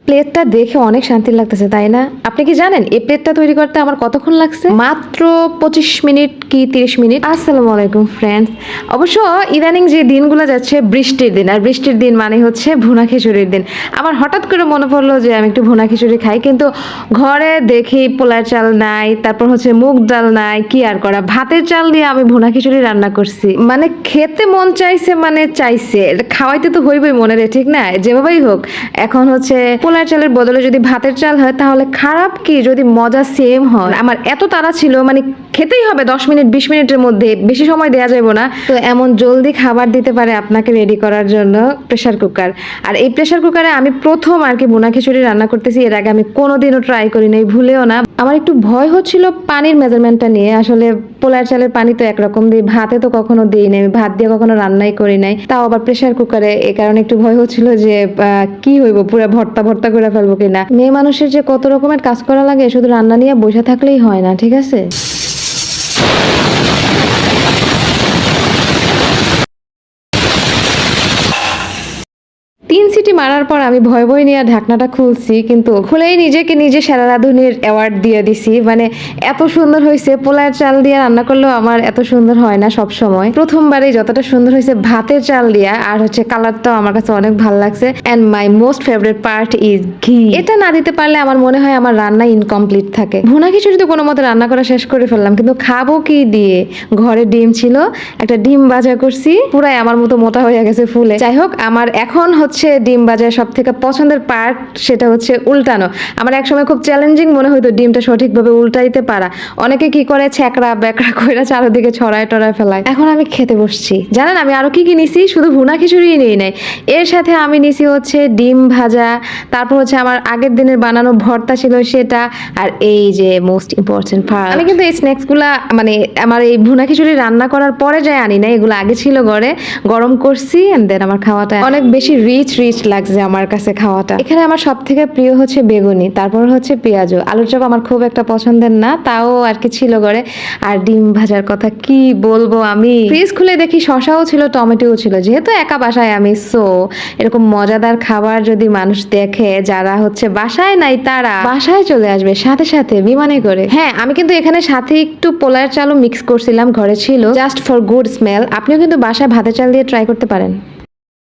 প্লেটটা দেখে অনেক শান্তি লাগতেছে, তাই না? আপনি কি জানেন এই প্লেটটা তৈরি করতে আমার কতক্ষণ লাগছে? মাত্র 25 মিনিট কি 30 মিনিট। আসসালামু আলাইকুম ফ্রেন্ডস। অবশ্য ইদানিং যে দিনগুলো যাচ্ছে বৃষ্টির দিন, আর বৃষ্টির দিন মানে হচ্ছে ভুনা খিচুড়ির দিন। আমার হঠাৎ করে মনে পড়লো যে আমি একটু ভুনা খিচুড়ি খাই, কিন্তু ঘরে দেখি পোলার চাল নাই, তারপর হচ্ছে মুগ ডাল নাই, কি আর করা, ভাতের চাল দিয়ে আমি ভুনা খিচুড়ি রান্না করছি। মানে খেতে মন চাইছে, মানে চাইছে, খাওয়াইতে তো হইবই মনে রে, ঠিক না? যেভাবেই হোক এখন হচ্ছে পোলার চালের বদলে যদি ভাতের চাল হয় তাহলে খারাপ কি, যদি মজা সেম হয়। আমার এত তাড়া ছিল, মানে খেতেই হবে 10 মিনিট 20 মিনিটের মধ্যে, বেশি সময় দেওয়া যাবে না। তো এমন জলদি খাবার দিতে পারে আপনাকে রেডি করার জন্য প্রেসার কুকার। আর এই প্রেসার কুকারে আমি প্রথম আর কি ভুনা খিচুড়ি রান্না করতেছি। এর আগে আমি কোনোদিনও ট্রাই করি নাই, ভুলেও না। আমার একটু ভয় হচ্ছিল পানির মেজারমেন্টটা নিয়ে। আসলে পোলার চালের পানি তো একরকম দিই, ভাতে তো কখনো দিই নাই, আমি ভাত দিয়ে কখনো রান্নাই করি নাই, তাও আবার প্রেসার কুকারে। এই কারণে একটু ভয় হচ্ছিল যে কি হইব, পুরো ভর্তা ভর্তা করে ফেলবো কিনা। মেয়ে মানুষের যে কত রকমের কাজ করা লাগে, শুধু রান্না নিয়ে বসে থাকলেই হয় না, ঠিক আছে? 3 সিটি মারার পর আমি ভয় ভয় নিয়ে ঢাকনাটা খুলছি, কিন্তু খুলেই নিজেকে নিজে সেরা রাঁধুনির অ্যাওয়ার্ড দিয়ে দিছি। মানে এত সুন্দর হয়েছে। পোলার চাল দিয়ে রান্না করলেও আমার এত সুন্দর হয় না সব সময়, প্রথমবারেই যতটা সুন্দর হয়েছে ভাতের চাল দিয়া। আর হচ্ছে কালারটাও আমার কাছে অনেক ভালো লাগছে। And my most favourite part is ghee. এটা না দিতে পারলে আমার মনে হয় আমার রান্না ইনকমপ্লিট থাকে। ভুনা খিচুড়ি তো কোনো মতে রান্না করা শেষ করে ফেললাম, কিন্তু খাবো কি দিয়ে? ঘরে ডিম ছিল, একটা ডিম ভাজা করছি, পুরাই আমার মতো মোটা হয়ে গেছে ফুলে। যাই হোক, আমার এখন হচ্ছে ডিম ভাজার সব থেকে পছন্দের পার্ট, সেটা হচ্ছে উল্টানো। আমার একসময় খুব চ্যালেঞ্জিং মনে হইতো ডিমটা সঠিকভাবে উল্টাইতে পারা। অনেকে কি করে ছ্যাঁকড়া ব্যাকড়া কইরা চারিদিকে ছড়ায় টড়ায় ফেলায়। এখন আমি খেতে বসছি। জানেন আমি আরো কি কি নিছি? শুধু ভুনা খিচুড়ি নিই নাই, এর সাথে আমি নিছি হচ্ছে ডিম ভাজা, তারপর হচ্ছে আমার আগের দিনের বানানো ভর্তা ছিল সেটা, আর এই যে মোস্ট ইম্পর্টেন্ট পার্ট, আমি কিন্তু এই স্ন্যাক্স গুলা মানে আমার এই ভুনা খিচুড়ি রান্না করার পরে যাই আনি না, এগুলো আগে ছিল ঘরে, গরম করছি, এন্ড দেন আমার খাওয়াটা অনেক বেশি রিচ লাগছে আমার কাছে খাওয়াটা। এখানে আমার সব থেকে প্রিয় হচ্ছে বেগুনি, তারপর হচ্ছে পেঁয়াজু। আলুর চপ আমার খুব একটা পছন্দের না, তাও আর কি ছিল ঘরে। আর ডিম ভাজার কথা কি বলবো, আমি ফ্রিজ খুলে দেখি শসাও ছিল, টমেটোও ছিল। যেহেতু একা বাসায় আমি, সো এরকম মজাদার খাবার যদি মানুষ দেখে যারা হচ্ছে বাসায় নাই, তারা বাসায় চলে আসবে সাথে সাথে বিমানে করে। হ্যাঁ, আমি কিন্তু এখানে সাথে একটু পোলার চালও মিক্স করছিলাম, ঘরে ছিল, জাস্ট ফর গুড স্মেল। আপনিও কিন্তু বাসায় ভাতের চাল দিয়ে ট্রাই করতে পারেন।